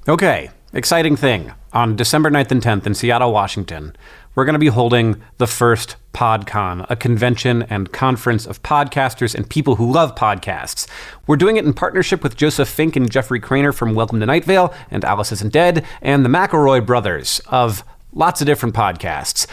Okay, exciting thing. On December 9th and 10th in Seattle, Washington, we're going to be holding the first PodCon, a convention and conference of podcasters and people who love podcasts. We're doing it in partnership with Joseph Fink and Jeffrey Craner from Welcome to Night Vale and Alice Isn't Dead, and the McElroy brothers of lots of different podcasts.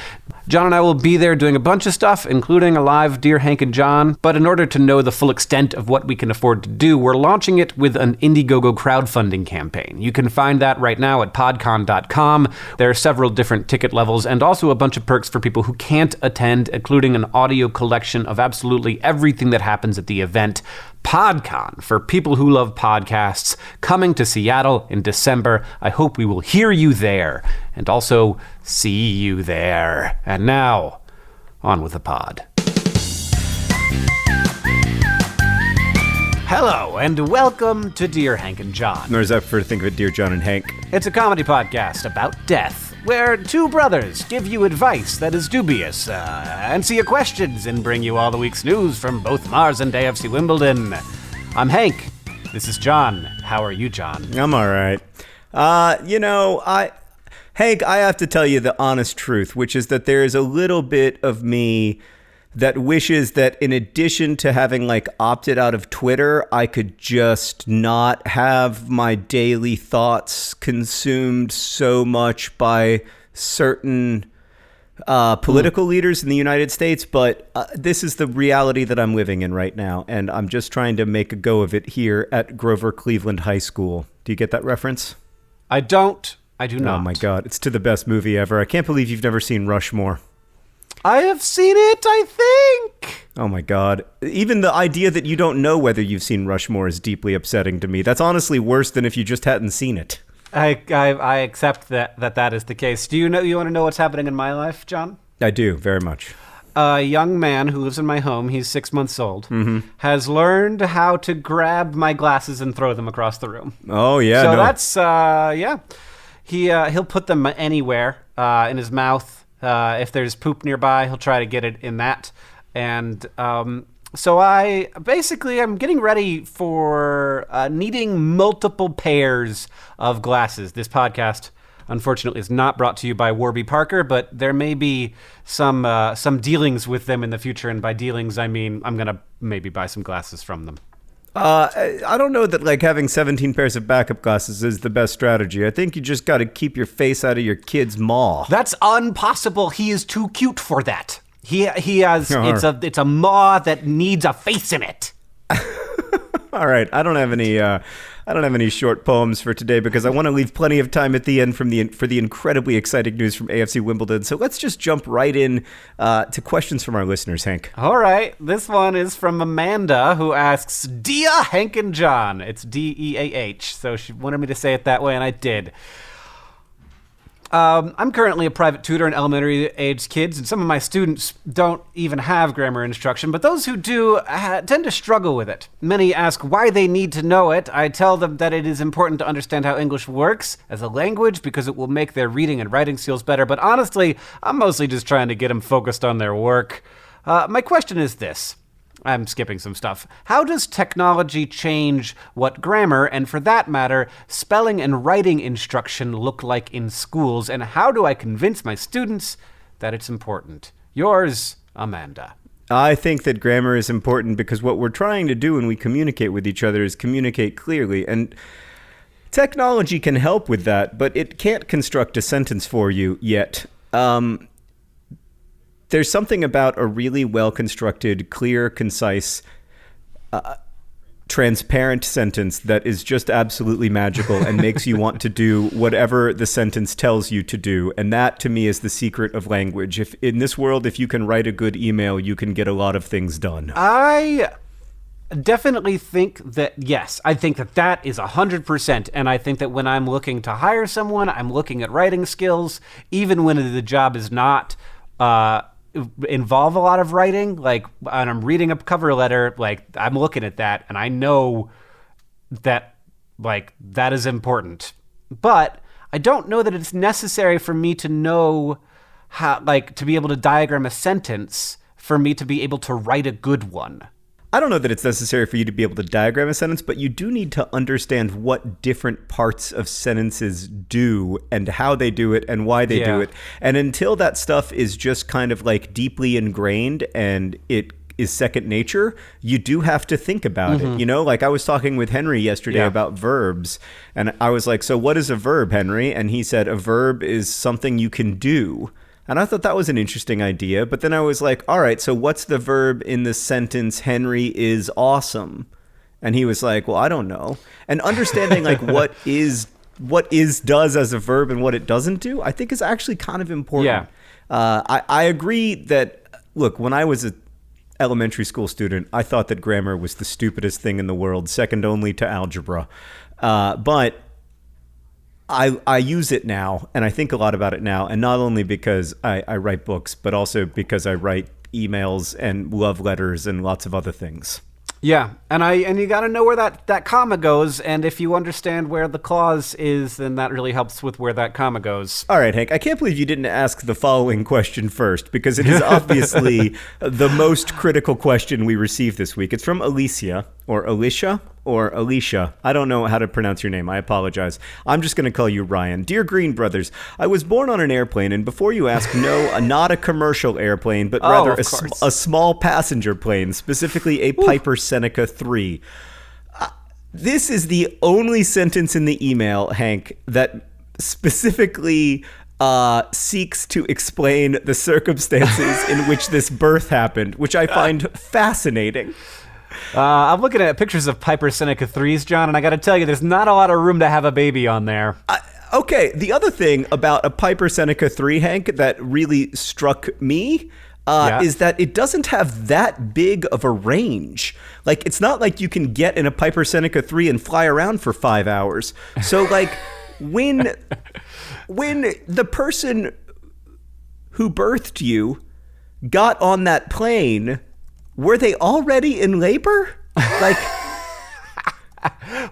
John and I will be there doing a bunch of stuff, including a live Dear Hank and John. But in order to know the full extent of what we can afford to do, we're launching it with an Indiegogo crowdfunding campaign. You can find that right now at podcon.com. There are several different ticket levels and also a bunch of perks for people who can't attend, including an audio collection of absolutely everything that happens at the event. PodCon, for people who love podcasts, coming to Seattle in December. I hope we will hear you there and also see you there. And now, on with the pod. Hello, and welcome to Dear Hank and John. Or is that for to think of it, Dear John and Hank? It's a comedy podcast about death, where two brothers give you advice that is dubious, answer your questions, and bring you all the week's news from both Mars and AFC Wimbledon. I'm Hank. This is John. How are you, John? I'm all right. Hank, I have to tell you the honest truth, which is that there is a little bit of me that wishes that in addition to having opted out of Twitter, I could just not have my daily thoughts consumed so much by certain political leaders in the United States. But this is the reality that I'm living in right now. And I'm just trying to make a go of it here at Grover Cleveland High School. Do you get that reference? I don't. I do not. Oh my God. It's to the best movie ever. I can't believe you've never seen Rushmore. I have seen it, I think. Oh my God. Even the idea that you don't know whether you've seen Rushmore is deeply upsetting to me. That's honestly worse than if you just hadn't seen it. I accept that is the case. You want to know what's happening in my life, John? I do, very much. A young man who lives in my home, he's 6 months old, has learned how to grab my glasses and throw them across the room. Oh, yeah. So that's, yeah. He'll put them anywhere in his mouth. If there's poop nearby, he'll try to get it in that. And so I'm getting ready for needing multiple pairs of glasses. This podcast, unfortunately, is not brought to you by Warby Parker, but there may be some dealings with them in the future. And by dealings, I mean I'm going to maybe buy some glasses from them. I don't know that having 17 pairs of backup glasses is the best strategy. I think you just got to keep your face out of your kid's maw. That's impossible. He is too cute for that. He has it's a maw that needs a face in it. All right, I don't have any short poems for today because I want to leave plenty of time at the end for the incredibly exciting news from AFC Wimbledon. So let's just jump right in to questions from our listeners, Hank. All right, this one is from Amanda, who asks, Dear Hank and John. It's D-E-A-H, so she wanted me to say it that way, and I did. I'm currently a private tutor in elementary-aged kids, and some of my students don't even have grammar instruction, but those who do tend to struggle with it. Many ask why they need to know it. I tell them that it is important to understand how English works as a language because it will make their reading and writing skills better, but honestly, I'm mostly just trying to get them focused on their work. My question is this. I'm skipping some stuff. How does technology change what grammar, and for that matter, spelling and writing instruction look like in schools, and how do I convince my students that it's important? Yours, Amanda. I think that grammar is important because what we're trying to do when we communicate with each other is communicate clearly, and technology can help with that, but it can't construct a sentence for you yet. There's something about a really well-constructed, clear, concise, transparent sentence that is just absolutely magical and makes you want to do whatever the sentence tells you to do. And that, to me, is the secret of language. If in this world, if you can write a good email, you can get a lot of things done. I definitely think that, yes, I think that is 100%. And I think that when I'm looking to hire someone, I'm looking at writing skills, even when the job is not involve a lot of writing, when I'm reading a cover letter, I'm looking at that and I know that that is important, but I don't know that it's necessary for me to know how, to be able to diagram a sentence for me to be able to write a good one. I don't know that it's necessary for you to be able to diagram a sentence, but you do need to understand what different parts of sentences do and how they do it and why they do it. And until that stuff is just kind of like deeply ingrained and it is second nature, you do have to think about it. You know, like I was talking with Henry yesterday about verbs, and I was like, so what is a verb, Henry? And he said, a verb is something you can do. And I thought that was an interesting idea. But then I was like, all right, so what's the verb in the sentence, Henry is awesome? And he was like, well, I don't know. And understanding like what is does as a verb and what it doesn't do, I think is actually kind of important. I agree that, look, when I was an elementary school student, I thought that grammar was the stupidest thing in the world, second only to algebra. But I use it now, and I think a lot about it now, and not only because I write books, but also because I write emails and love letters and lots of other things. Yeah, and you got to know where that comma goes, and if you understand where the clause is, then that really helps with where that comma goes. All right, Hank, I can't believe you didn't ask the following question first, because it is obviously the most critical question we received this week. It's from Alicia, or Alicia. I don't know how to pronounce your name. I apologize. I'm just going to call you Ryan. Dear Green Brothers, I was born on an airplane, and before you ask, no, not a commercial airplane, but rather a small passenger plane, specifically a Piper Seneca 3. This is the only sentence in the email, Hank, that specifically seeks to explain the circumstances in which this birth happened, which I find fascinating. I'm looking at pictures of Piper Seneca 3s, John, and I got to tell you, there's not a lot of room to have a baby on there. Okay, the other thing about a Piper Seneca 3, Hank, that really struck me is that it doesn't have that big of a range. Like, it's not like you can get in a Piper Seneca 3 and fly around for 5 hours. So, like, when the person who birthed you got on that plane, were they already in labor? Like,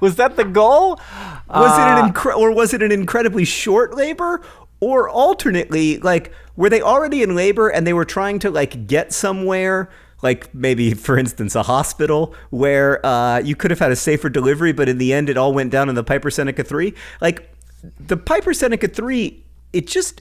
was that the goal? Was it an incredibly short labor? Or alternately, like, were they already in labor and they were trying to like get somewhere, like maybe, for instance, a hospital where you could have had a safer delivery, but in the end it all went down in the Piper Seneca 3? Like, the Piper Seneca 3, it's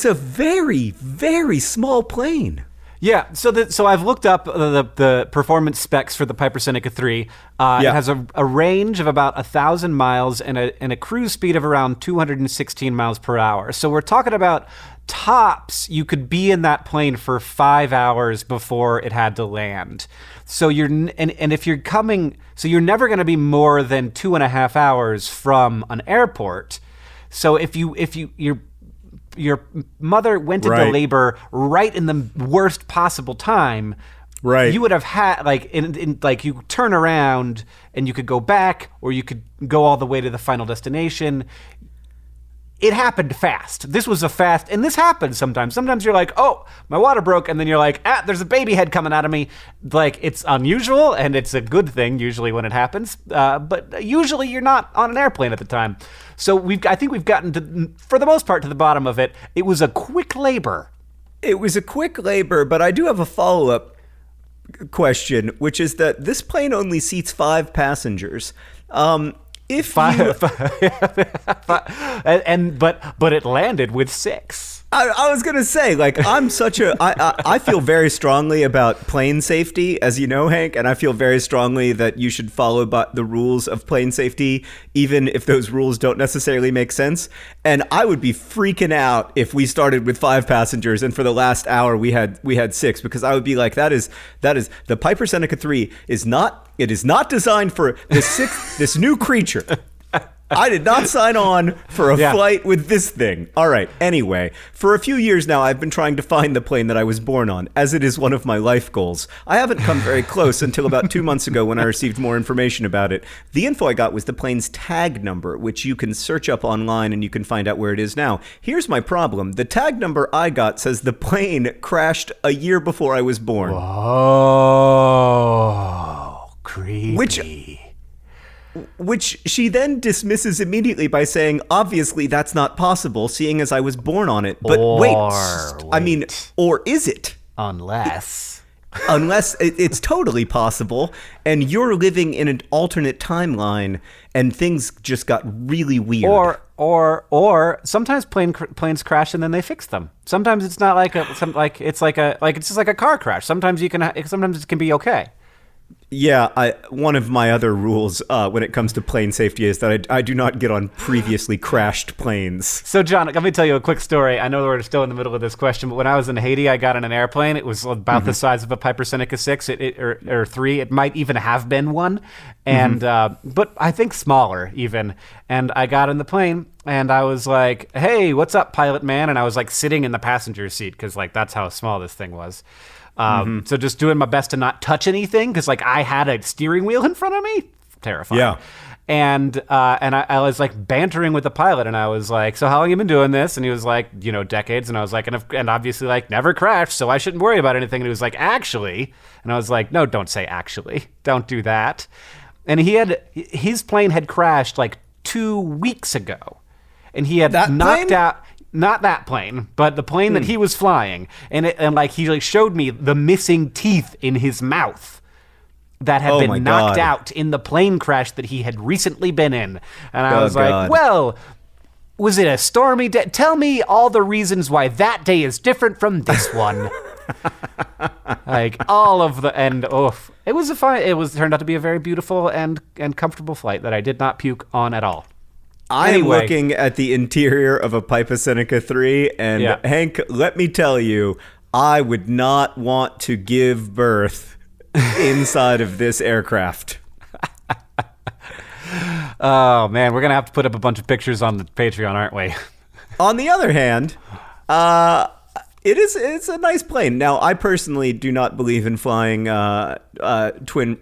a very, very small plane. Yeah, so I've looked up the performance specs for the Piper Seneca 3. It has a range of about 1,000 miles and a cruise speed of around 216 miles per hour. So we're talking about tops. You could be in that plane for 5 hours before it had to land. So you're never going to be more than 2.5 hours from an airport. So if your mother went into labor right in the worst possible time, you would have had, like, like, you turn around and you could go back, or you could go all the way to the final destination. It happened fast. This was and this happens sometimes. Sometimes you're like, oh, my water broke, and then you're like, there's a baby head coming out of me. Like, it's unusual, and it's a good thing usually when it happens, but usually you're not on an airplane at the time. So I think we've gotten to, for the most part, to the bottom of it. It was a quick labor. It was a quick labor, but I do have a follow-up question, which is that this plane only seats 5 passengers. But it landed with 6. I was gonna say, like, I feel very strongly about plane safety, as you know, Hank, and I feel very strongly that you should follow the rules of plane safety, even if those rules don't necessarily make sense. And I would be freaking out if we started with 5 passengers and for the last hour we had 6, because I would be like, that is the Piper Seneca 3 is not designed for this new creature. I did not sign on for a flight with this thing. All right. Anyway, for a few years now, I've been trying to find the plane that I was born on, as it is one of my life goals. I haven't come very close until about 2 months ago when I received more information about it. The info I got was the plane's tag number, which you can search up online and you can find out where it is now. Here's my problem. The tag number I got says the plane crashed a year before I was born. Whoa, creepy. Which she then dismisses immediately by saying, obviously that's not possible, seeing as I was born on it. But wait, I mean, or is it? Unless. Unless it's totally possible, and you're living in an alternate timeline, and things just got really weird. Or sometimes planes crash and then they fix them. Sometimes it's not like it's just like a car crash. Sometimes sometimes it can be okay. Yeah, one of my other rules when it comes to plane safety is that I do not get on previously crashed planes. So, John, let me tell you a quick story. I know we're still in the middle of this question, but when I was in Haiti, I got in an airplane. It was about the size of a Piper Seneca 6 or 3. It might even have been one, and but I think smaller even. And I got in the plane, and I was like, "Hey, what's up, pilot man?" And I was like sitting in the passenger seat because like that's how small this thing was. So just doing my best to not touch anything because like I had a steering wheel in front of me. Terrifying. Yeah. And I was like bantering with the pilot, and I was like, "So how long have you been doing this?" And he was like, "Decades." And I was like, and obviously like never crashed, so I shouldn't worry about anything. And he was like, "Actually," and I was like, "No, don't say actually. Don't do that." And his plane had crashed like 2 weeks ago, and he had knocked out. Not that plane, but the plane that he was flying, and he showed me the missing teeth in his mouth that had been knocked out in the plane crash that he had recently been in. And I was like, "Well, was it a stormy day? Tell me all the reasons why that day is different from this one." Like all of the it was turned out to be a very beautiful and comfortable flight that I did not puke on at all. I am looking at the interior of a Piper Seneca 3, and Hank, let me tell you, I would not want to give birth inside of this aircraft. Oh, man, we're going to have to put up a bunch of pictures on the Patreon, aren't we? On the other hand, it's a nice plane. Now, I personally do not believe in flying twin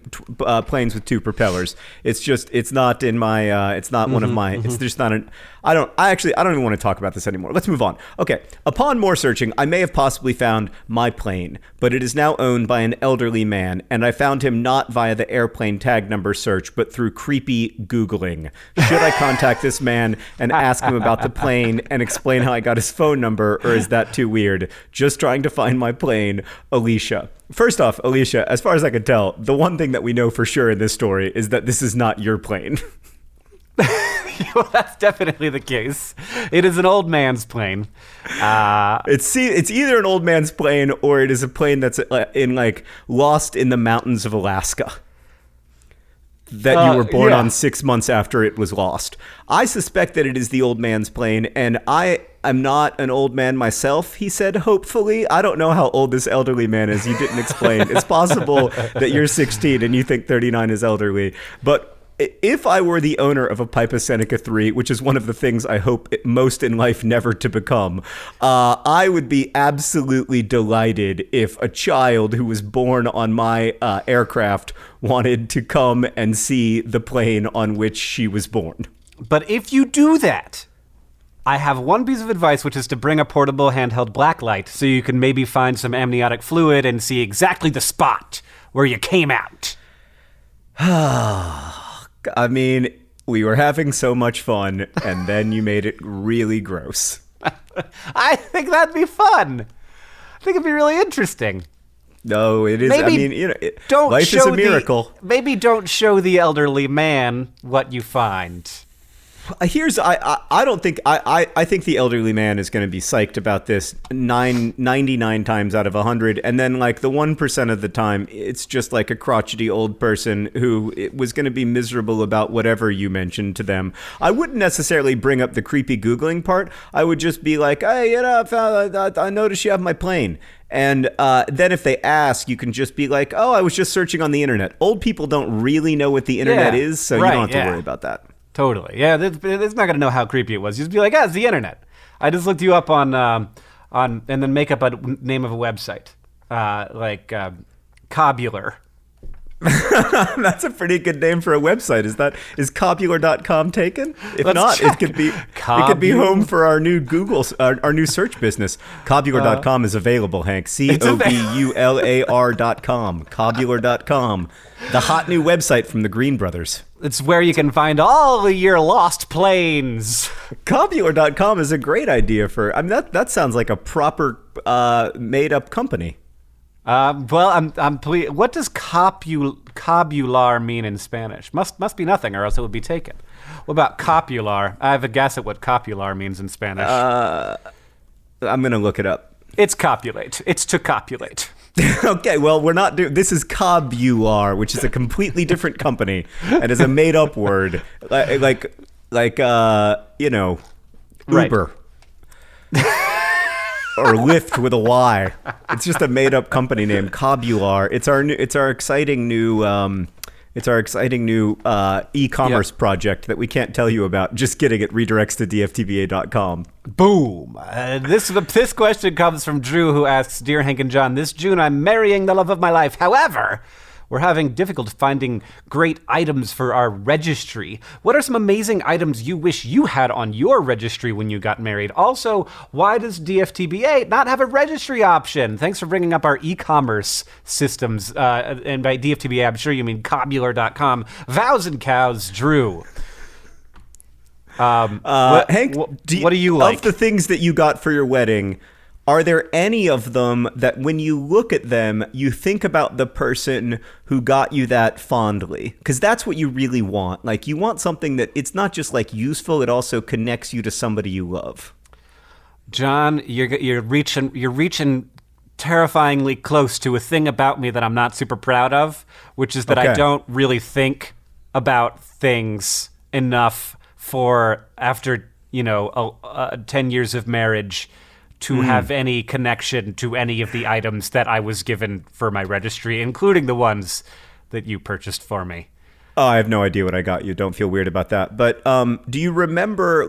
planes with 2 propellers. It's not in my it's not one of my it's just not an I don't even want to talk about this anymore. Let's move on. Okay. Upon more searching, I may have possibly found my plane, but it is now owned by an elderly man, and I found him not via the airplane tag number search, but through creepy Googling. Should I contact this man and ask him about the plane and explain how I got his phone number, or is that too weird? Just trying to find my plane, Alicia. First off, Alicia, as far as I can tell, the one thing that we know for sure in this story is that this is not your plane. Well, that's definitely the case. It is an old man's plane. It's either an old man's plane or it is a plane that's lost in the mountains of Alaska that you were born on 6 months after it was lost. I suspect that it is the old man's plane, and I am not an old man myself, he said, hopefully. I don't know how old this elderly man is. You didn't explain. It's possible that you're 16 and you think 39 is elderly, but if I were the owner of a Piper Seneca 3, which is one of the things I hope most in life never to become, I would be absolutely delighted if a child who was born on my aircraft wanted to come and see the plane on which she was born. But if you do that, I have one piece of advice, which is to bring a portable handheld blacklight so you can maybe find some amniotic fluid and see exactly the spot where you came out. I mean, we were having so much fun, and then you made it really gross. I think that'd be fun. I think it'd be really interesting. No, it is. Maybe life is a miracle. Maybe don't show the elderly man what you find. I think the elderly man is going to be psyched about this 99 times out of 100, and then like the 1% of the time it's just like a crotchety old person who was going to be miserable about whatever you mentioned to them. I wouldn't necessarily bring up the creepy Googling part. I would just be like, "Hey, I noticed you have my plane." And then if they ask, you can just be like, "Oh, I was just searching on the internet." Old people don't really know what the internet is, so you don't have to worry about that. Totally. Yeah, it's not going to know how creepy it was. You just be like, it's the internet. I just looked you up on and then make up a name of a website, Cobular. That's a pretty good name for a website. Is cobular.com taken? If Let's not, check. It could be home for our new our new search business. Cobular.com is available, Hank. COBULAR.com. Cobular.com. The hot new website from the Green Brothers. It's where you can find all of your lost planes. Cobular.com is a great idea that sounds like a proper made up company. Well, I'm pleased. What does copular mean in Spanish? Must be nothing, or else it would be taken. What about copular? I have a guess at what copular means in Spanish. I'm gonna look it up. It's copulate. It's to copulate. Okay, well, we're not doing. This is cobular, which is a completely different company and is a made-up word, like Uber. Or Lyft with a Y. It's just a made-up company name, Cobular. It's our exciting new e-commerce project that we can't tell you about. Just kidding. It redirects to dftba.com. Boom. This question comes from Drew, who asks, "Dear Hank and John, this June I'm marrying the love of my life. However, we're having difficulty finding great items for our registry. What are some amazing items you wish you had on your registry when you got married? Also, why does DFTBA not have a registry option?" Thanks for bringing up our e-commerce systems. And by DFTBA, I'm sure you mean cobular.com. Vows and cows, Drew. Hank, what do you like? Of the things that you got for your wedding, are there any of them that when you look at them, you think about the person who got you that fondly? Because that's what you really want. Like, you want something that it's not just like useful, it also connects you to somebody you love. John, you're reaching terrifyingly close to a thing about me that I'm not super proud of, which is that I don't really think about things enough for after 10 years of marriage to have any connection to any of the items that I was given for my registry, including the ones that you purchased for me. Oh, I have no idea what I got you. Don't feel weird about that. But do you remember,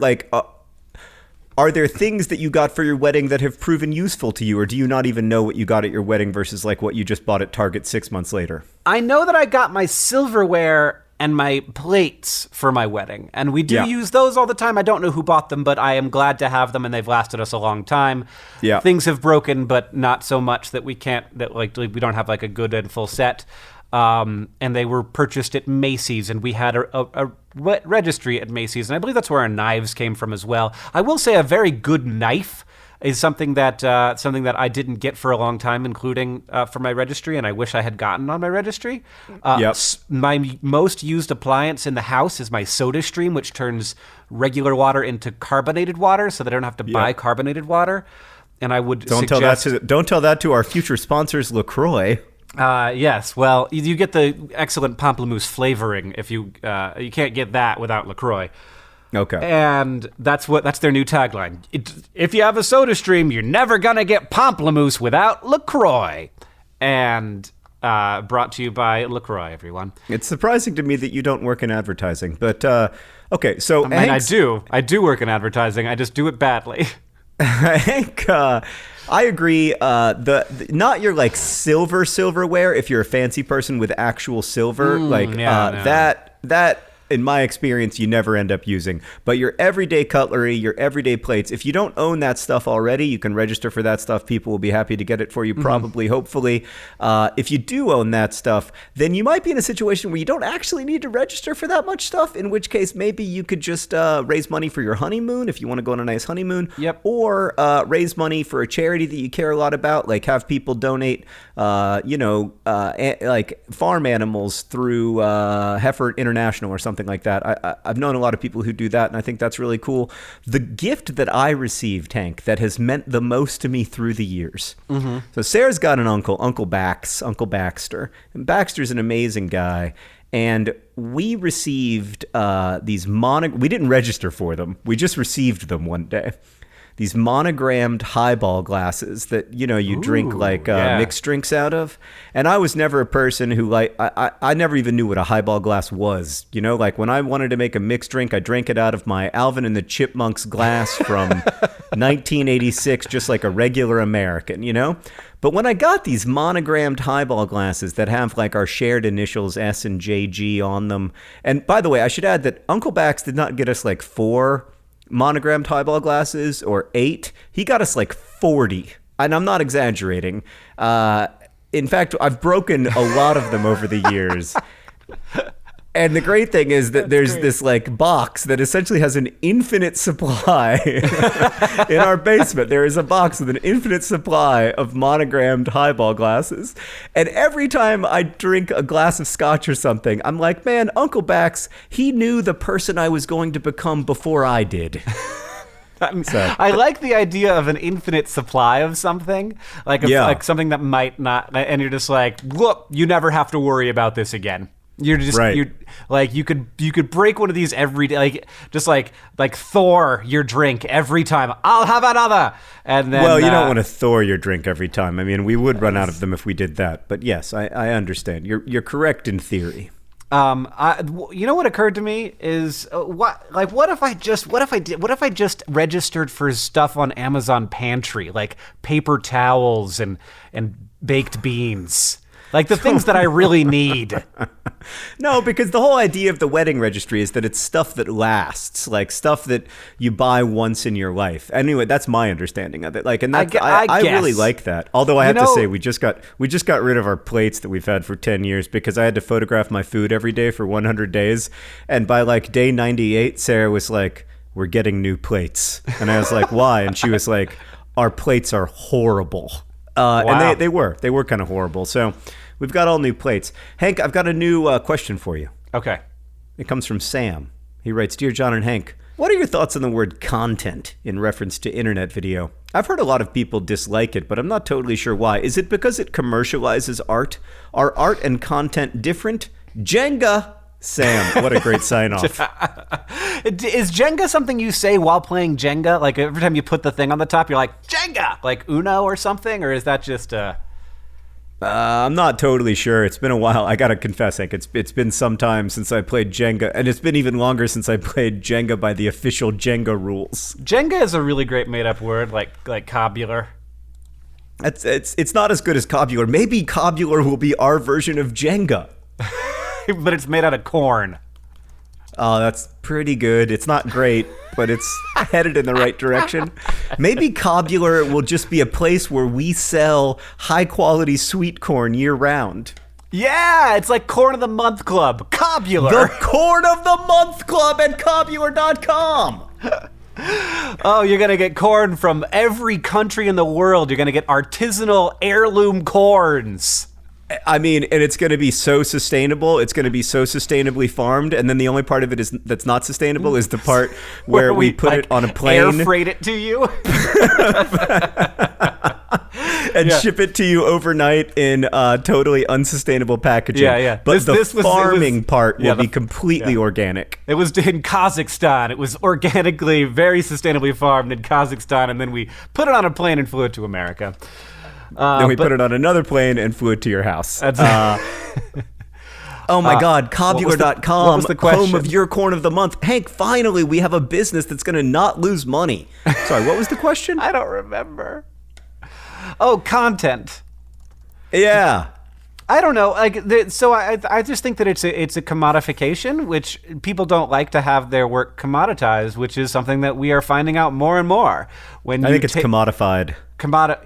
are there things that you got for your wedding that have proven useful to you, or do you not even know what you got at your wedding versus like what you just bought at Target 6 months later? I know that I got my silverware and my plates for my wedding, and we do use those all the time. I don't know who bought them, but I am glad to have them, and they've lasted us a long time. Yeah. Things have broken, but not so much that we don't have like a good and full set. And they were purchased at Macy's, and we had a registry at Macy's, and I believe that's where our knives came from as well. I will say a very good knife is something that I didn't get for a long time, including for my registry, and I wish I had gotten on my registry. My most used appliance in the house is my SodaStream, which turns regular water into carbonated water, so that I don't have to buy carbonated water. And I would don't tell that to our future sponsors, LaCroix. Yes, well, you get the excellent pamplemousse flavoring if you can't get that without LaCroix. Okay. And that's their new tagline. If you have a SodaStream, you're never gonna get pamplemousse without LaCroix. And brought to you by LaCroix, everyone. It's surprising to me that you don't work in advertising, but okay. So I do work in advertising. I just do it badly. Hank, I agree. Not your like silverware. If you're a fancy person with actual silver, that in my experience, you never end up using. But your everyday cutlery, your everyday plates, if you don't own that stuff already, you can register for that stuff. People will be happy to get it for you, probably, hopefully. If you do own that stuff, then you might be in a situation where you don't actually need to register for that much stuff, in which case maybe you could just raise money for your honeymoon if you want to go on a nice honeymoon. Yep. Or raise money for a charity that you care a lot about, like have people donate, like farm animals through Heifer International or something like that. I've known a lot of people who do that, and I think that's really cool. The gift that I received, Hank, that has meant the most to me through the years. So Sarah's got an Uncle Baxter. And Baxter's an amazing guy. And we received these we didn't register for them. We just received them one day. These monogrammed highball glasses that, you drink mixed drinks out of. And I was never a person who I never even knew what a highball glass was. Like when I wanted to make a mixed drink, I drank it out of my Alvin and the Chipmunks glass from 1986, just like a regular American, But when I got these monogrammed highball glasses that have like our shared initials S and JG on them. And by the way, I should add that Uncle Bax did not get us like 4 monogrammed highball glasses or 8. He got us like 40, and I'm not exaggerating. In fact, I've broken a lot of them over the years. And the great thing is that there's this like box that essentially has an infinite supply in our basement. There is a box with an infinite supply of monogrammed highball glasses. And every time I drink a glass of scotch or something, I'm like, man, Uncle Bax, he knew the person I was going to become before I did. I like the idea of an infinite supply of something, like something that might not, and you're just like, look, you never have to worry about this again. You're just you could break one of these every day, like Thor your drink every time. I'll have another, and then you don't want to Thor your drink every time. I mean, we would run out of them if we did that. But yes, I understand. You're correct in theory. You know what occurred to me is what if I just registered for stuff on Amazon Pantry, like paper towels and baked beans. Like the things that I really need. No, because the whole idea of the wedding registry is that it's stuff that lasts, like stuff that you buy once in your life. Anyway, that's my understanding of it. Like, and that's, I really like that. Although I have to say, we just got rid of our plates that we've had for 10 years because I had to photograph my food every day for 100 days. And by like day 98, Sarah was like, "We're getting new plates." And I was like, "Why?" And she was like, "Our plates are horrible." Wow. And they were kind of horrible. So we've got all new plates. Hank, I've got a new question for you. Okay. It comes from Sam. He writes, "Dear John and Hank, what are your thoughts on the word content in reference to internet video? I've heard a lot of people dislike it, but I'm not totally sure why. Is it because it commercializes art? Are art and content different? Jenga." Sam, what a great sign-off. Is Jenga something you say while playing Jenga? Like every time you put the thing on the top, you're like, Jenga! Like Uno or something? Or is that just I'm not totally sure. It's been a while. I gotta confess, Hank, it's been some time since I played Jenga, and it's been even longer since I played Jenga by the official Jenga rules. Jenga is a really great made-up word, like cobular. It's not as good as cobular. Maybe cobular will be our version of Jenga. But it's made out of corn. Oh, that's pretty good. It's not great, but it's headed in the right direction. Maybe cobular will just be a place where we sell high-quality sweet corn year-round. Yeah, it's like Corn of the Month Club. Cobular. The Corn of the Month Club at cobular.com. Oh, you're going to get corn from every country in the world. You're going to get artisanal heirloom corns. I mean, and it's going to be so sustainable. It's going to be so sustainably farmed. And then the only part of it that's not sustainable is the part where we put it on a plane. Air freight it to you. And ship it to you overnight in totally unsustainable packaging. Yeah. But the farming part will be completely organic. It was in Kazakhstan. It was organically, very sustainably farmed in Kazakhstan. And then we put it on a plane and flew it to America. Then we put it on another plane and flew it to your house. Oh my God, cobular.com, home of your corn of the month. Hank, finally, we have a business that's going to not lose money. Sorry, what was the question? I don't remember. Oh, content. Yeah. I don't know. So I just think that it's a commodification, which people don't like to have their work commoditized, which is something that we are finding out more and more. I think it's commodified.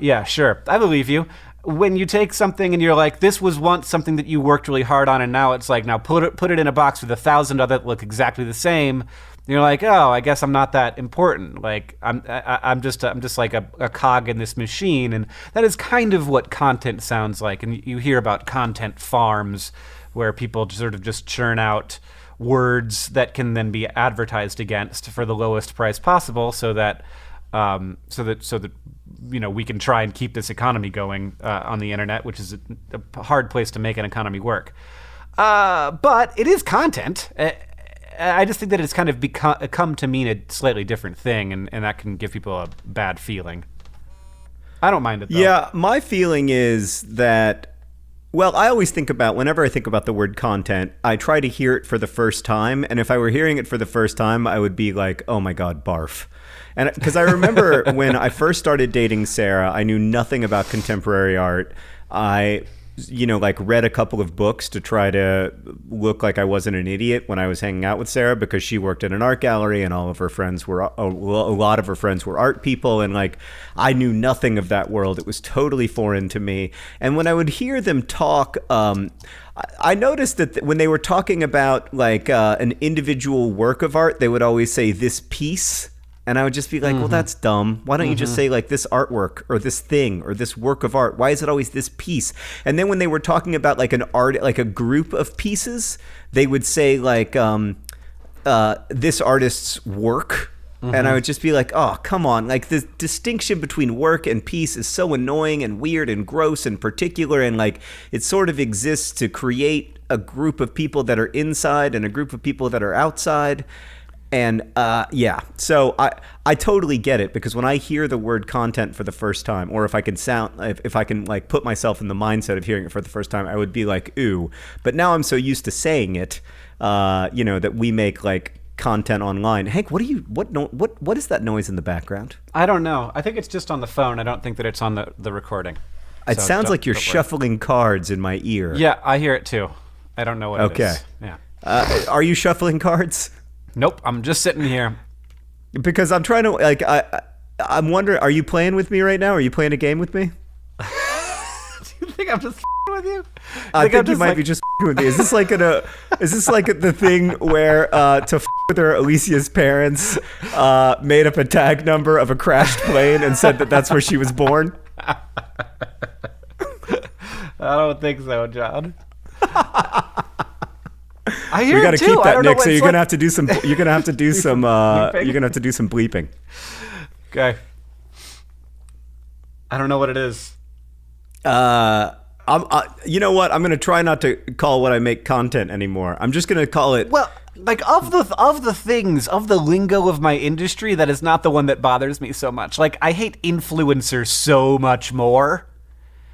Yeah, sure. I believe you. When you take something and you're like, this was once something that you worked really hard on, and now it's like, now put it in a box with 1,000 other that look exactly the same. You're like, oh, I guess I'm not that important. Like I'm just like a cog in this machine, and that is kind of what content sounds like. And you hear about content farms, where people sort of just churn out words that can then be advertised against for the lowest price possible, so that we can try and keep this economy going on the internet, which is a hard place to make an economy work. But it is content. I just think that it's kind of come to mean a slightly different thing, and that can give people a bad feeling. I don't mind it, though. Yeah, my feeling is that, well, I always think about, whenever I think about the word content, I try to hear it for the first time, and if I were hearing it for the first time, I would be like, oh my God, barf. And because I remember when I first started dating Sarah, I knew nothing about contemporary art. I read a couple of books to try to look like I wasn't an idiot when I was hanging out with Sarah, because she worked at an art gallery and all of her friends were, a lot of her friends were art people. And like, I knew nothing of that world. It was totally foreign to me. And when I would hear them talk, I noticed that when they were talking about like an individual work of art, they would always say this piece. And I would just be like, well, that's dumb. Why don't you just say like this artwork or this thing or this work of art? Why is it always this piece? And then when they were talking about like an art, like a group of pieces, they would say like this artist's work. And I would just be like, oh, come on. Like the distinction between work and piece is so annoying and weird and gross and particular. And like it sort of exists to create a group of people that are inside and a group of people that are outside. And yeah, so I totally get it, because when I hear the word content for the first time, or if I can like put myself in the mindset of hearing it for the first time, I would be like, ooh. But now I'm so used to saying it, that we make like content online. Hank, what is that noise in the background? I don't know. I think it's just on the phone. I don't think that it's on the recording. It sounds like you're shuffling cards in my ear. Yeah, I hear it too. I don't know what it is. Yeah. Are you shuffling cards? Nope, I'm just sitting here. Because I'm trying to, like, I'm wondering, are you playing with me right now? Are you playing a game with me? Do you think I'm just with you? I think you might be just with me. Is this like the thing where to with her, Alicia's parents made up a tag number of a crashed plane and said that that's where she was born? I don't think so, John. I hear we got to keep that, Nick. So you're like. gonna have to do some. You're gonna have to do some. You're gonna have to do some bleeping. Okay. I don't know what it is. You know what? I'm gonna try not to call what I make content anymore. I'm just gonna call it. Well, like of the things of the lingo of my industry, that is not the one that bothers me so much. Like I hate influencers so much more.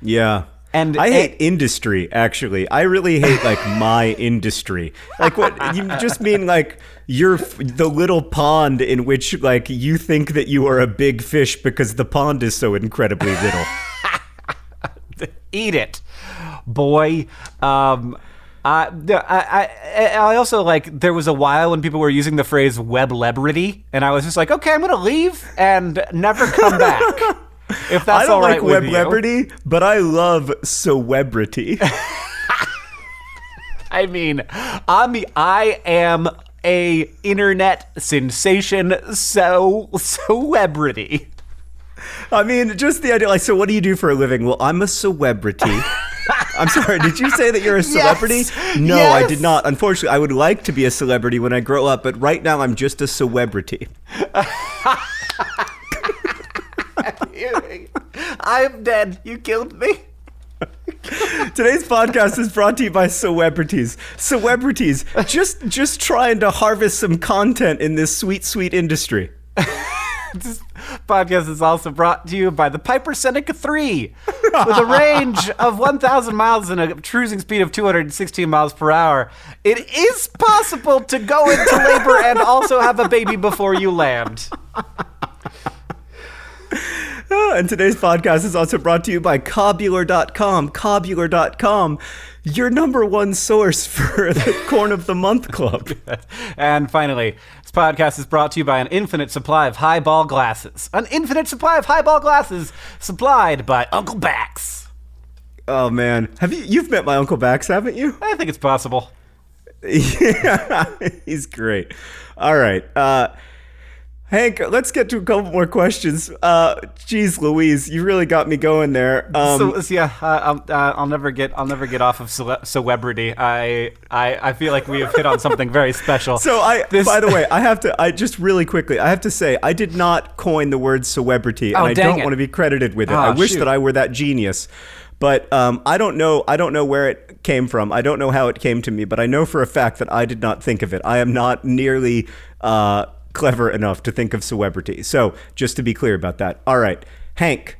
Yeah. And I hate industry, actually. I really hate, like, my industry. Like, what, you just mean, like, you're the little pond in which, like, you think that you are a big fish because the pond is so incredibly little. Eat it, boy. I also, like, there was a while when people were using the phrase Cewebrity, and I was just like, okay, I'm going to leave and never come back. If that's all right with you. I don't like Cewebrity, but I love Cewebrity. I mean, I am a internet sensation, so Cewebrity. I mean, just the idea, like, so what do you do for a living? Well, I'm a celebrity. I'm sorry, did you say that you're a celebrity? Yes. No, yes. I did not. Unfortunately, I would like to be a celebrity when I grow up, but right now I'm just a Cewebrity. I'm dead. You killed me. Today's podcast is brought to you by Cewebrities. Cewebrities, just trying to harvest some content in this sweet, sweet industry. This podcast is also brought to you by the Piper Seneca 3. With a range of 1,000 miles and a cruising speed of 216 miles per hour, it is possible to go into labor and also have a baby before you land. And today's podcast is also brought to you by Cobular.com. Cobular.com, your number one source for the Corn of the Month Club. And finally, this podcast is brought to you by an infinite supply of highball glasses. An infinite supply of highball glasses supplied by Uncle Bax. Oh, man. You've met my Uncle Bax, haven't you? I think it's possible. Yeah, he's great. All right. Hank, let's get to a couple more questions. Geez, Louise, you really got me going there. I'll never get off of Cewebrity. I feel like we have hit on something very special. So by the way, I just really quickly, I have to say, I did not coin the word Cewebrity, and I don't want to be credited with it. I wish that I were that genius. But I don't know where it came from. I don't know how it came to me, but I know for a fact that I did not think of it. I am not nearly clever enough to think of Cewebrity. So just to be clear about that. All right, Hank,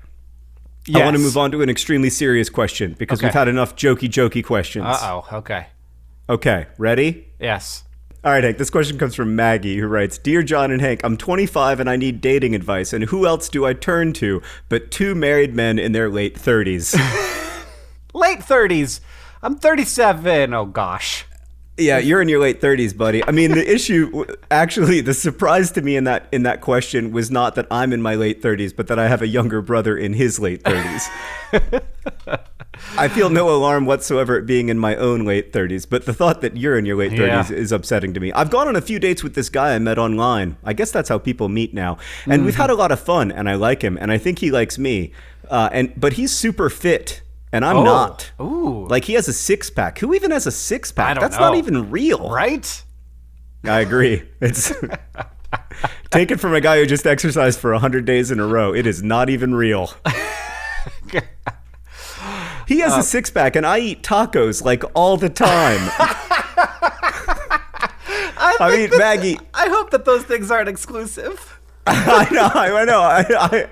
yes. I want to move on to an extremely serious question because we've had enough jokey questions. Okay. Okay, ready? Yes. All right, Hank, this question comes from Maggie, who writes, Dear John and Hank, I'm 25 and I need dating advice, and who else do I turn to but two married men in their late 30s? Late 30s? I'm 37. Oh, gosh. Yeah, you're in your late 30s, buddy. I mean, the issue, actually, the surprise to me in that question was not that I'm in my late 30s, but that I have a younger brother in his late 30s. I feel no alarm whatsoever at being in my own late 30s, but the thought that you're in your late 30s is upsetting to me. I've gone on a few dates with this guy I met online. I guess that's how people meet now. And we've had a lot of fun, and I like him, and I think he likes me. But he's super fit. And I'm not. Ooh. Like, he has a six-pack. Who even has a six-pack? I don't That's know. not even real. Right? I agree. It's take it from a guy who just exercised for 100 days in a row. It is not even real. He has a six-pack, and I eat tacos, like, all the time. I mean, Maggie. I hope that those things aren't exclusive. I know.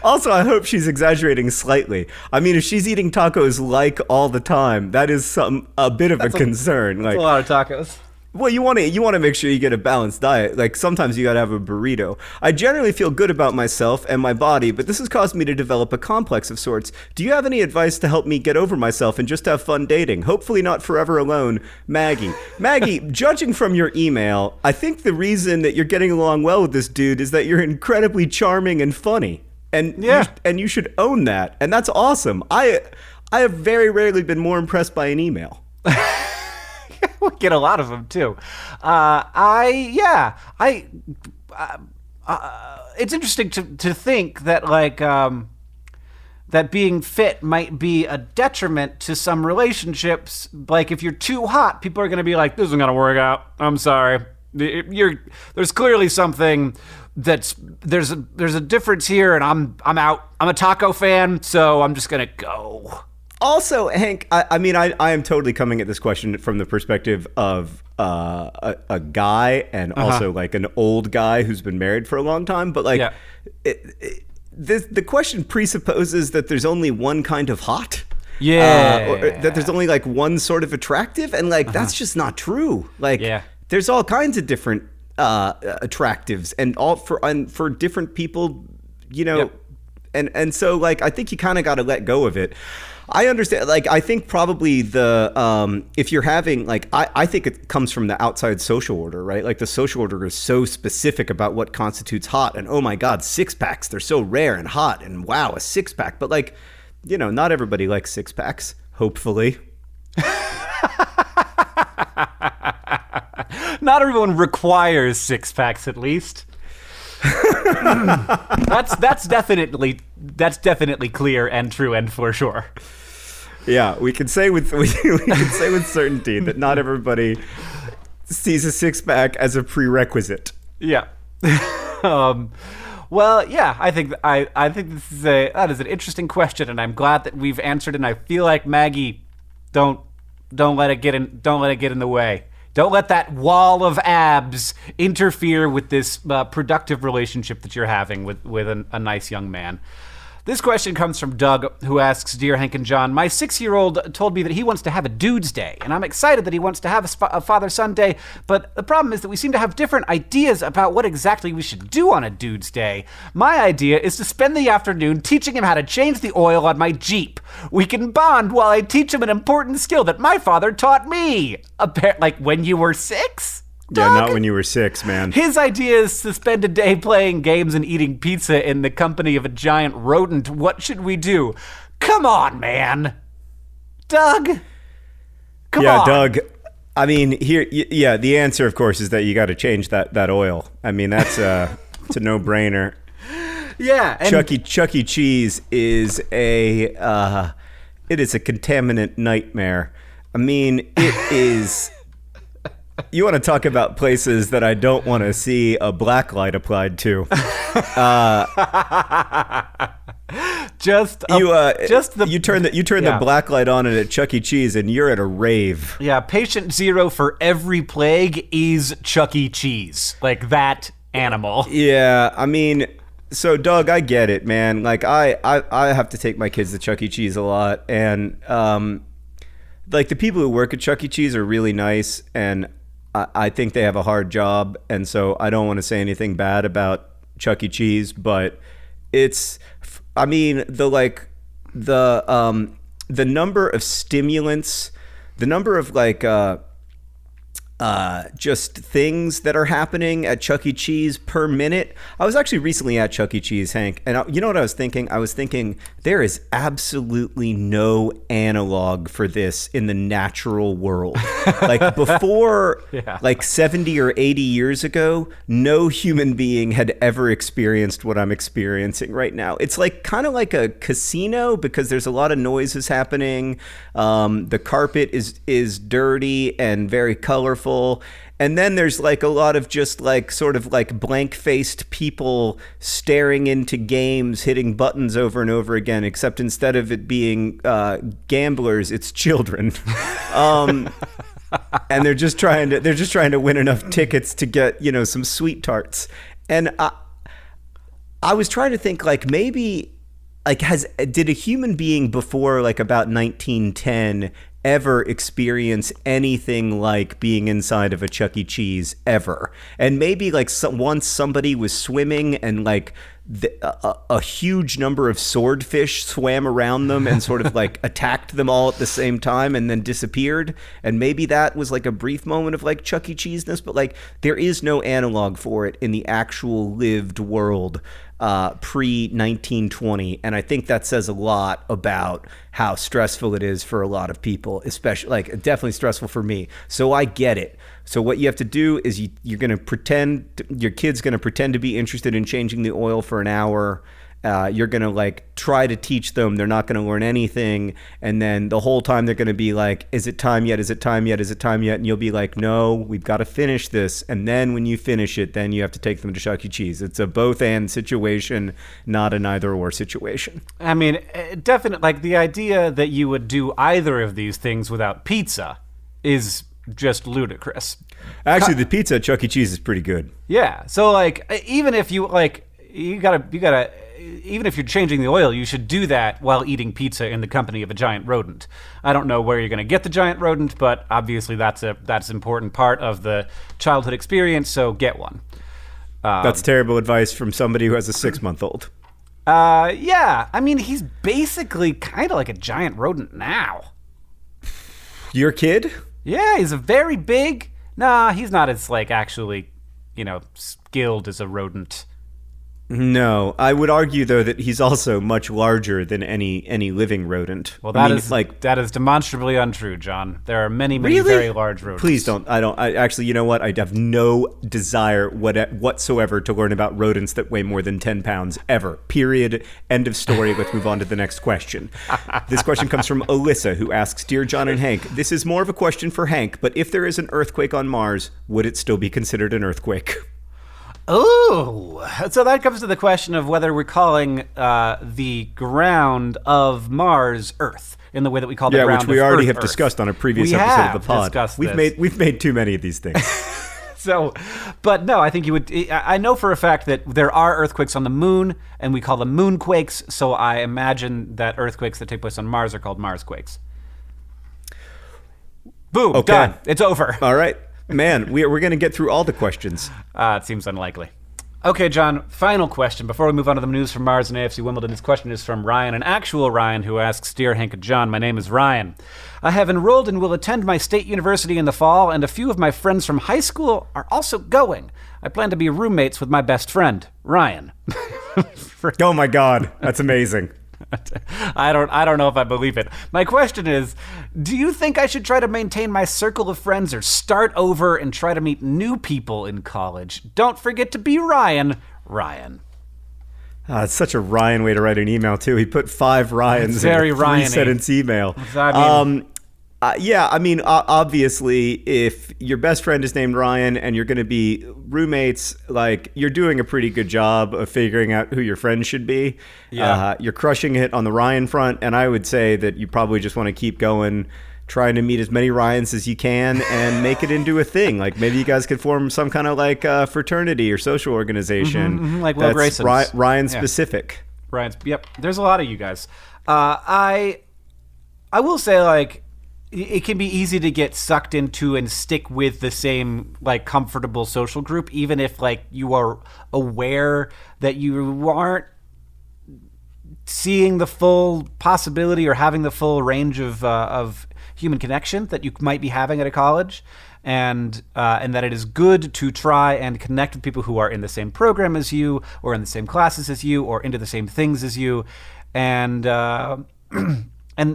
Also, I hope she's exaggerating slightly. I mean, if she's eating tacos like all the time, that is a bit of a concern. Like, a lot of tacos. Well, you want to make sure you get a balanced diet. Like, sometimes you got to have a burrito. I generally feel good about myself and my body, but this has caused me to develop a complex of sorts. Do you have any advice to help me get over myself and just have fun dating? Hopefully not forever alone, Maggie. Maggie, judging from your email, I think the reason that you're getting along well with this dude is that you're incredibly charming and funny. And you should own that. And that's awesome. I have very rarely been more impressed by an email. We get a lot of them too. It's interesting to think that that being fit might be a detriment to some relationships. Like, if you're too hot, people are going to be like, "This isn't going to work out. I'm sorry." There's clearly something there's a difference here, and I'm out. I'm a taco fan, so I'm just going to go. Also, Hank, I mean, I am totally coming at this question from the perspective of a guy and also like an old guy who's been married for a long time. But like, the question presupposes that there's only one kind of hot. Yeah. Or that there's only like one sort of attractive. And like, that's just not true. Like, there's all kinds of different attractives and all for different people, you know. And so like, I think you kind of got to let go of it. I understand. Like, I think probably if you're having like, I think it comes from the outside social order, right? Like, the social order is so specific about what constitutes hot, and oh my God, six packs, they're so rare and hot, and wow, a six pack. But like, you know, not everybody likes six packs, hopefully. Not everyone requires six packs, at least. That's definitely clear and true and for sure. Yeah, we can say with certainty that not everybody sees a six pack as a prerequisite. Yeah. Well, yeah, I think that is an interesting question, and I'm glad that we've answered. And I feel like, Maggie, don't let it get in the way. Don't let that wall of abs interfere with this productive relationship that you're having with a nice young man. This question comes from Doug, who asks, "Dear Hank and John, my 6-year-old told me that he wants to have a dude's day, and I'm excited that he wants to have a father-son day, but the problem is that we seem to have different ideas about what exactly we should do on a dude's day. My idea is to spend the afternoon teaching him how to change the oil on my Jeep. We can bond while I teach him an important skill that my father taught me." Like, when you were 6? Yeah, not when you were 6, man. His idea is to spend a day playing games and eating pizza in the company of a giant rodent. What should we do? Come on, man. Doug. Come on. Yeah, Doug. I mean, the answer, of course, is that you got to change that oil. I mean, that's it's a no-brainer. Yeah. And Chuck E. Cheese is it is a contaminant nightmare. I mean, it is... You want to talk about places that I don't want to see a black light applied to. You turn the black light on at Chuck E. Cheese and you're at a rave. Yeah, patient zero for every plague is Chuck E. Cheese. Like, that animal. Yeah, I mean, so Doug, I get it, man. Like, I have to take my kids to Chuck E. Cheese a lot, and like, the people who work at Chuck E. Cheese are really nice, and I think they have a hard job, and so I don't want to say anything bad about Chuck E. Cheese, but it's, I mean, the number of stimulants, the number of like just things that are happening at Chuck E. Cheese per minute. I was actually recently at Chuck E. Cheese, Hank, and you know what I was thinking? I was thinking there is absolutely no analog for this in the natural world. Like before, like 70 or 80 years ago, no human being had ever experienced what I'm experiencing right now. It's like kind of like a casino because there's a lot of noises happening. The carpet is dirty and very colorful. And then there's like a lot of just like sort of like blank-faced people staring into games, hitting buttons over and over again, except instead of it being gamblers, it's children. And they're just trying to win enough tickets to get, some sweet tarts. And I was trying to think like maybe like did a human being before like about 1910 ever experience anything like being inside of a Chuck E. Cheese ever? And maybe like once somebody was swimming and like a huge number of swordfish swam around them and sort of like attacked them all at the same time and then disappeared. And maybe that was like a brief moment of like Chuck E. Cheese-ness, but like there is no analog for it in the actual lived world pre-1920. And I think that says a lot about how stressful it is for a lot of people, especially like definitely stressful for me. So I get it. So what you have to do is you're going to pretend, your kid's going to pretend to be interested in changing the oil for an hour. You're going to like try to teach them. They're not going to learn anything. And then the whole time they're going to be like, is it time yet? Is it time yet? Is it time yet? And you'll be like, no, we've got to finish this. And then when you finish it, then you have to take them to Chuck E. Cheese. It's a both and situation, not an either or situation. I mean, definitely like the idea that you would do either of these things without pizza is just ludicrous. Actually, the pizza at Chuck E. Cheese is pretty good. Yeah. So like, even if you like, you gotta, even if you're changing the oil, you should do that while eating pizza in the company of a giant rodent. I don't know where you're going to get the giant rodent, but obviously that's an important part of the childhood experience, so get one. That's terrible advice from somebody who has a 6-month-old. Yeah. I mean, he's basically kind of like a giant rodent now. Your kid? Yeah, he's a very big... Nah, he's not as, like, actually, skilled as a rodent. No, I would argue though that he's also much larger than any living rodent. Well, that is demonstrably untrue, John. There are many very large rodents. Please don't. I actually, you know what? I have no desire whatsoever to learn about rodents that weigh more than 10 pounds ever. Period. End of story. Let's move on to the next question. This question comes from Alyssa, who asks, "Dear John and Hank, this is more of a question for Hank, but if there is an earthquake on Mars, would it still be considered an earthquake?" Oh, so that comes to the question of whether we're calling the ground of Mars Earth in the way that we call the ground of Earth. Yeah, which we already have Earth. discussed on a previous episode of the pod. We've made too many of these things. So, but no, I think you would. I know for a fact that there are earthquakes on the moon, and we call them moonquakes. So I imagine that earthquakes that take place on Mars are called Marsquakes. Boom, okay. Done. It's over. All right. Man, we're going to get through all the questions. It seems unlikely. Okay, John, final question before we move on to the news from Mars and AFC Wimbledon. This question is from Ryan, an actual Ryan, who asks, "Dear Hank and John, my name is Ryan. I have enrolled and will attend my state university in the fall, and a few of my friends from high school are also going. I plan to be roommates with my best friend, Ryan." Oh my God, that's amazing. I don't know if I believe it. My question is, do you think I should try to maintain my circle of friends or start over and try to meet new people in college? Don't forget to be Ryan. Ryan. It's such a Ryan way to write an email, too. He put 5 Ryans in a 3-sentence email. Obviously, if your best friend is named Ryan and you're going to be roommates, like, you're doing a pretty good job of figuring out who your friends should be. Yeah. You're crushing it on the Ryan front, and I would say that you probably just want to keep going, trying to meet as many Ryans as you can and make it into a thing. Like, maybe you guys could form some kind of, like, fraternity or social organization. Like Will Grayson's. Ryan specific. Ryan's, yep. There's a lot of you guys. I will say, like, it can be easy to get sucked into and stick with the same, like, comfortable social group, even if, like, you are aware that you aren't seeing the full possibility or having the full range of human connection that you might be having at a college. and that it is good to try and connect with people who are in the same program as you, or in the same classes as you, or into the same things as you, and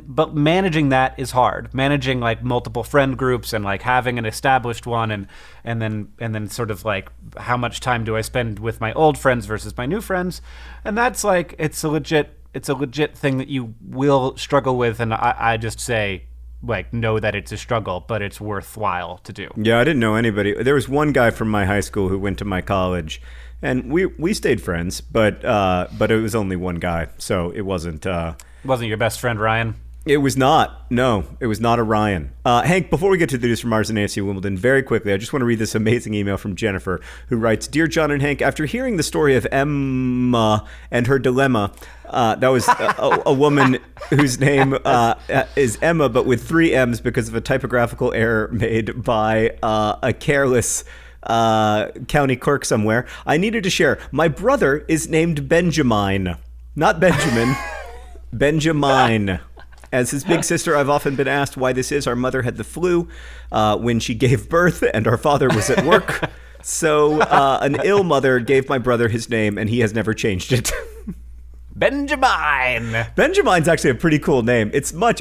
but managing that is hard. Managing like multiple friend groups and like having an established one, and then sort of like how much time do I spend with my old friends versus my new friends, and that's like it's a legit thing that you will struggle with, and I just say, like, know that it's a struggle, but it's worthwhile to do. Yeah, I didn't know anybody. There was one guy from my high school who went to my college, and we stayed friends, but it was only one guy, so it wasn't. Wasn't your best friend Ryan? It was not. No, it was not a Ryan. Hank, before we get to the news from Mars and AFC Wimbledon, very quickly, I just want to read this amazing email from Jennifer, who writes, Dear John and Hank, after hearing the story of Emma and her dilemma, that was a woman whose name is Emma, but with 3 M's because of a typographical error made by a careless county clerk somewhere. I needed to share. My brother is named Benjamin, not Benjamin, Benjamin. As his big sister, I've often been asked why this is. Our mother had the flu when she gave birth, and our father was at work. So an ill mother gave my brother his name, and he has never changed it. Benjamin! Benjamin's actually a pretty cool name.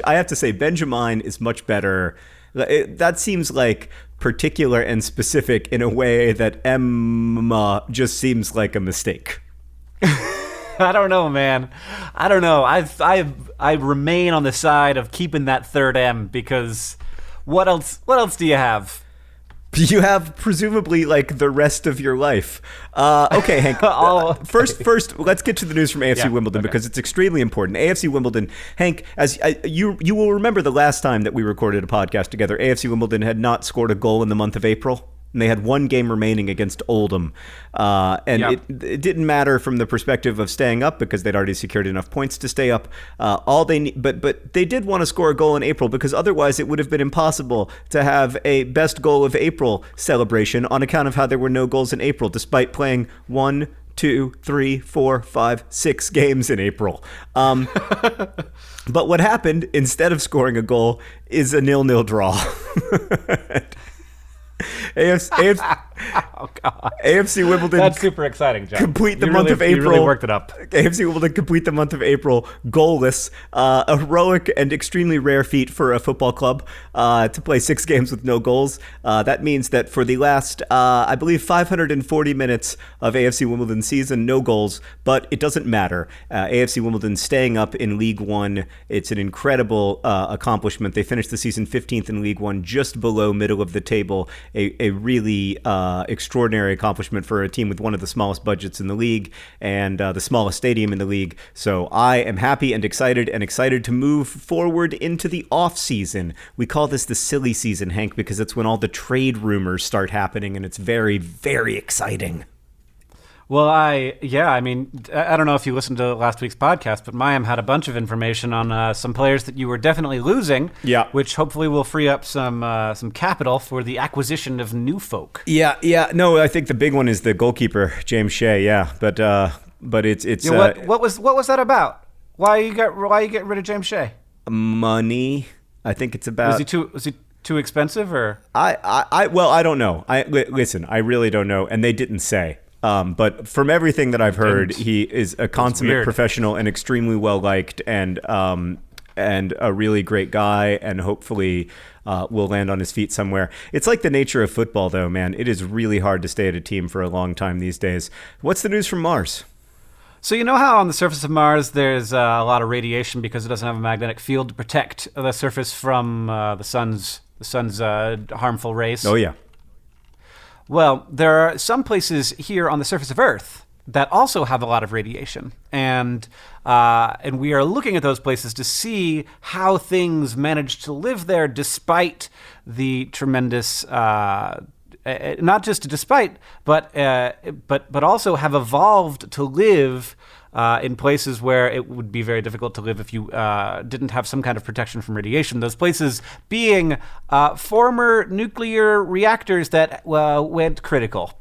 I have to say, Benjamin is much better. That seems like particular and specific in a way that Emma just seems like a mistake. I don't know, man. I don't know. I remain on the side of keeping that 3rd M, because what else do you have? You have presumably like the rest of your life. Okay, Hank. First, let's get to the news from AFC Wimbledon, because it's extremely important. AFC Wimbledon, Hank, as you will remember the last time that we recorded a podcast together, AFC Wimbledon had not scored a goal in the month of April. And they had 1 game remaining against Oldham. It didn't matter from the perspective of staying up, because they'd already secured enough points to stay up. But they did want to score a goal in April, because otherwise it would have been impossible to have a best goal of April celebration on account of how there were no goals in April, despite playing 1, 2, 3, 4, 5, 6 games in April. But what happened, instead of scoring a goal, is a 0-0 draw. Oh, God. AFC Wimbledon. That's super exciting, John. Complete the month of April. You really worked it up. AFC Wimbledon complete the month of April goalless. A heroic and extremely rare feat for a football club to play 6 games with no goals. That means that for the last, I believe, 540 minutes of AFC Wimbledon season, no goals. But it doesn't matter. AFC Wimbledon staying up in League One. It's an incredible accomplishment. They finished the season 15th in League One, just below middle of the table. A really extraordinary accomplishment for a team with one of the smallest budgets in the league and the smallest stadium in the league. So I am happy and excited to move forward into the off season. We call this the silly season, Hank, because it's when all the trade rumors start happening, and it's very, very exciting. Well, I don't know if you listened to last week's podcast, but Mayim had a bunch of information on some players that you were definitely losing, which hopefully will free up some capital for the acquisition of new folk. Yeah. No, I think the big one is the goalkeeper, James Shea. Yeah, but it's what was that about? Why you get rid of James Shea? Money. I think it's about. Was he too expensive, or? I don't know. Listen, I really don't know, and they didn't say. But from everything that I've heard, he is a consummate professional and extremely well liked, and a really great guy, and hopefully will land on his feet somewhere. It's like the nature of football, though, man. It is really hard to stay at a team for a long time these days. What's the news from Mars? So you know how on the surface of Mars there's a lot of radiation because it doesn't have a magnetic field to protect the surface from the sun's harmful rays? Oh, yeah. Well, there are some places here on the surface of Earth that also have a lot of radiation, and we are looking at those places to see how things manage to live there despite the tremendous, not just despite, but also have evolved to live in places where it would be very difficult to live if you didn't have some kind of protection from radiation. Those places being former nuclear reactors that went critical.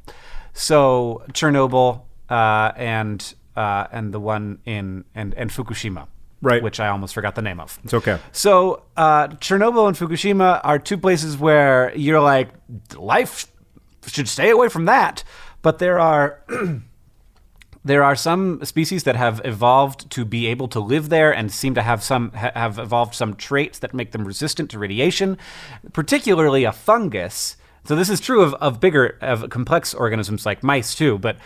So Chernobyl and the one in Fukushima. Right. which I almost forgot the name of. It's okay. So Chernobyl and Fukushima are two places where you're like, life should stay away from that. But there are there are some species that have evolved to be able to live there and seem to have have evolved some traits that make them resistant to radiation, particularly a fungus. So this is true of bigger, of complex organisms like mice too. But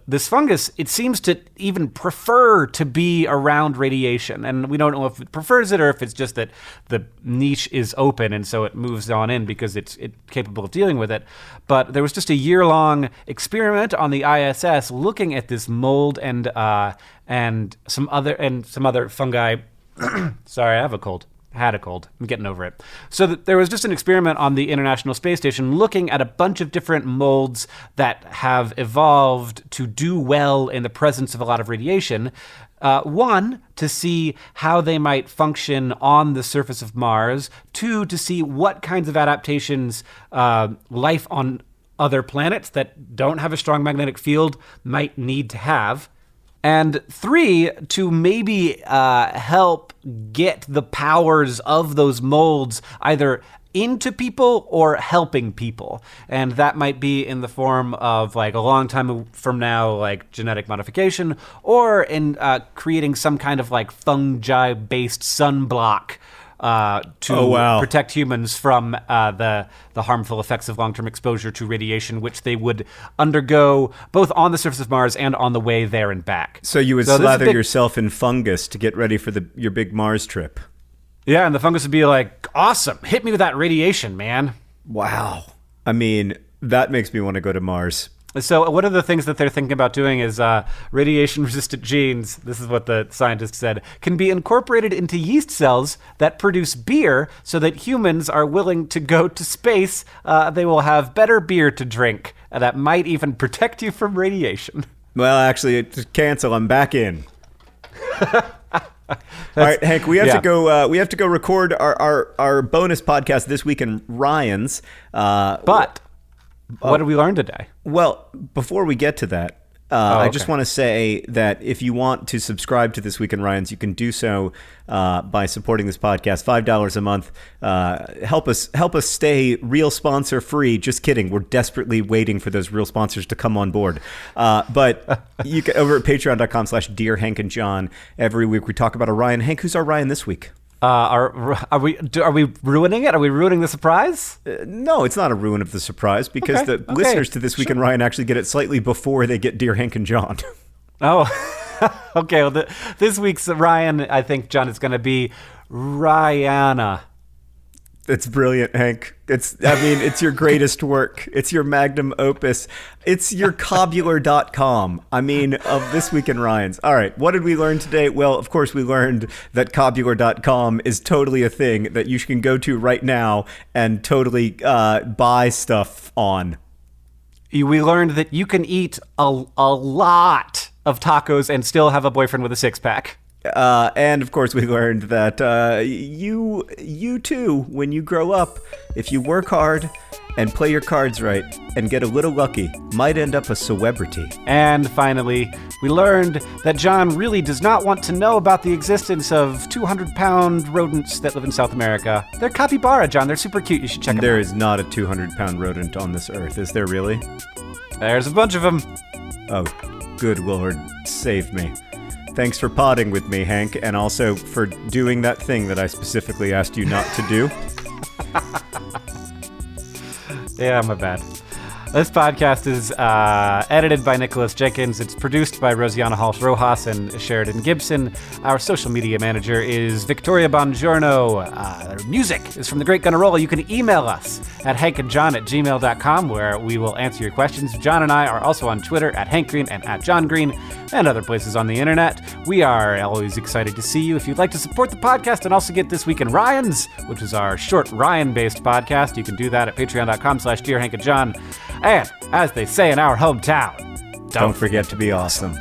this fungus, it seems to even prefer to be around radiation, and we don't know if it prefers it or if it's just that the niche is open and so it moves on in because it's capable of dealing with it. But there was just a year-long experiment on the ISS looking at this mold and some other fungi. Sorry, I have a cold. Had a cold. I'm getting over it. So there was just an experiment on the International Space Station looking at a bunch of different molds that have evolved to do well in the presence of a lot of radiation. One, to see how they might function on the surface of Mars. Two, to see what kinds of adaptations life on other planets that don't have a strong magnetic field might need to have. And three, to maybe help get the powers of those molds either into people or helping people. And that might be in the form of, like, a long time from now, like genetic modification, or in creating some kind of like fungi-based sunblock to protect humans from the harmful effects of long-term exposure to radiation, which they would undergo both on the surface of Mars and on the way there and back. So you would slather yourself in fungus to get ready for your big Mars trip. Yeah, and the fungus would be like, awesome, hit me with that radiation, man. Wow. I mean, that makes me want to go to Mars. So one of the things that they're thinking about doing is radiation-resistant genes, this is what the scientist said, can be incorporated into yeast cells that produce beer so that humans are willing to go to space. They will have better beer to drink that might even protect you from radiation. Well, actually, cancel. I'm back in. All right, Hank, we have to go. We have to go record our bonus podcast this week in Ryan's. But what did we learn today? Well, before we get to that, I just want to say that if you want to subscribe to This Week in Ryan's, you can do so by supporting this podcast, $5 a month. Help us stay real sponsor free. Just kidding. We're desperately waiting for those real sponsors to come on board. But you can over at patreon.com/Dear Hank and John. Every week we talk about a Ryan. Hank, who's our Ryan this week? Are we ruining it? Are we ruining the surprise? No, it's not a ruin of the surprise because the listeners to This Week in Ryan actually get it slightly before they get Dear Hank and John. Oh, okay. Well, this week's Ryan, I think, John, is going to be Rihanna. It's brilliant, Hank. It's your greatest work. It's your magnum opus. It's your cobular.com. Of This Week in Ryan's. All right, what did we learn today? Well, of course, we learned that cobular.com is totally a thing that you can go to right now and totally buy stuff on. We learned that you can eat a lot of tacos and still have a boyfriend with a six-pack. And of course, we learned that you too, when you grow up, if you work hard and play your cards right and get a little lucky, might end up a Cewebrity. And finally, we learned that John really does not want to know about the existence of 200-pound rodents that live in South America. They're capybara, John. They're super cute. You should check them out. There is not a 200-pound rodent on this earth, is there really? There's a bunch of them. Oh, good Lord, save me. Thanks for potting with me, Hank, and also for doing that thing that I specifically asked you not to do. Yeah, my bad. This podcast is edited by Nicholas Jenkins. It's produced by Rosianna Halsh-Rojas and Sheridan Gibson. Our social media manager is Victoria Bongiorno. Our music is from The Great Gunnarolla. You can email us at hankandjohn@gmail.com, where we will answer your questions. John and I are also on Twitter at Hank Green and at John Green, and other places on the internet. We are always excited to see you. If you'd like to support the podcast and also get This Week in Ryan's, which is our short Ryan-based podcast, you can do that at patreon.com/Dear Hank and John. And as they say in our hometown, don't forget to be awesome.